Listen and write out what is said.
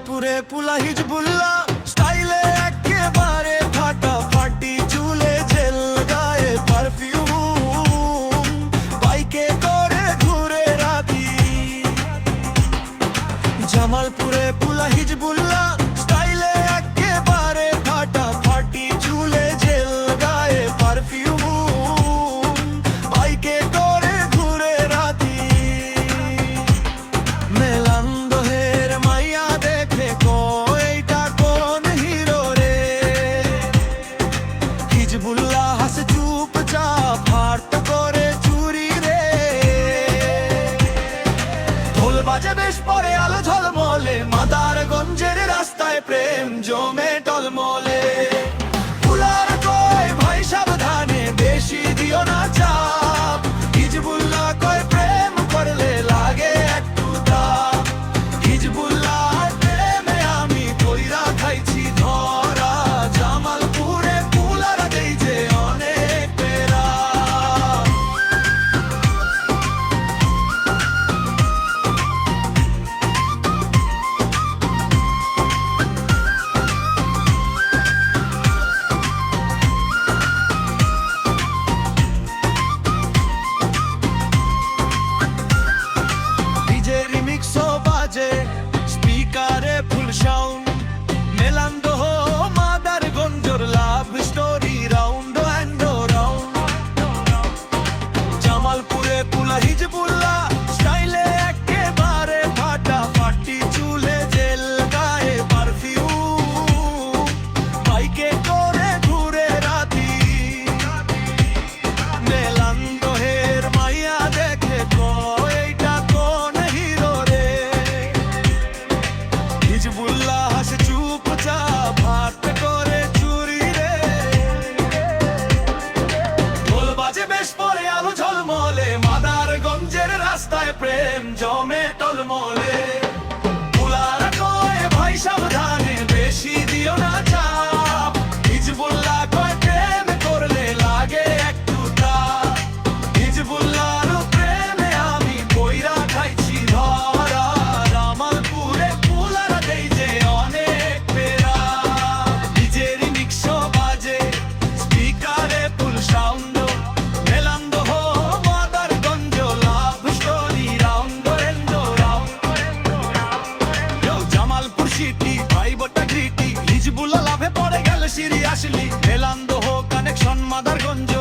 জামালপুরে পুলা হিজবুল্লাহ স্টাইলে একেবারে ফাটাফাটি, চুলে জেল গায়ে পারফিউম, বাইকে করে ঘুরে রাতি। জামালপুরে পুলা হিজবুল্লাহ স্টাইলে একেবারে ফাটাফাটি, চুলে জেল গায়ে পারফিউম, বাইকে করে ঘুরে রাতি। মেলান্দহের মাইয়া দেখে কইটা কোন হিরো রে, হিজবুল্লাহ হাসে চুপচাপ হাট করে চুরি রে। ঢোল বাজে বেশ পরে আলো ঝলমলে, মাদারগঞ্জের রাস্তায় প্রেম জমে টলমলে। ফুলার কয় ভাই সাবধানে, বেশি দিও না চাপ, হিজবুল্লাহ কয় প্রেম করলে লাগে একটু দাপ। হিজবুল্লাহ প্রেমে আমি কইরা খাইছি ধরা, জামালপুরে ফুলার দেই যে অনেক পেরা। ডিজে রিমিক্সও বাজে, স্পিকারে ফুল সাউন্ড, মেলান্দহ মাদারগঞ্জর love story round and round. জামালপুরে পুলা হিজবুল্লাহ স্টাইলে একেবারে ফাটাফাটি, চুলে জেল গায়ে পারফিউম, বাইকে করে ঘুরে রাতি। মেলান্দহের মাইয়া দেখে কইটা কোন হিরো রে, হিজবুল্লাহ হাসে চুপচাপ হাট করে চুরি রে। ঢোল বাজে বেশ পরে আলো ঝলমলে, মাদারগঞ্জের রাস্তায় প্রেম জমে টলমলে। ফুলার কয় ভাই সাবধানে, বেশি দিও না চাপ, হিজবুল্লাহ কয় প্রেম করলে লাগে একটু দাপ। হিজবুল্লাহর প্রেমে আমি কইরা খাইছি ধরা, জামালপুরে ফুলার দেই যে অনেক পেরা। ডিজে রিমিক্সও বাজে, স্পিকারে full sound, Melandaha Madarganj love story round and round. Jamalpur city ভাই বটা গ্রিটি, হিজবুল্লাহ লাভে পড়ে গেল সিরিয়াসলি, মেলান্দহ কানেকশন মাদারগঞ্জ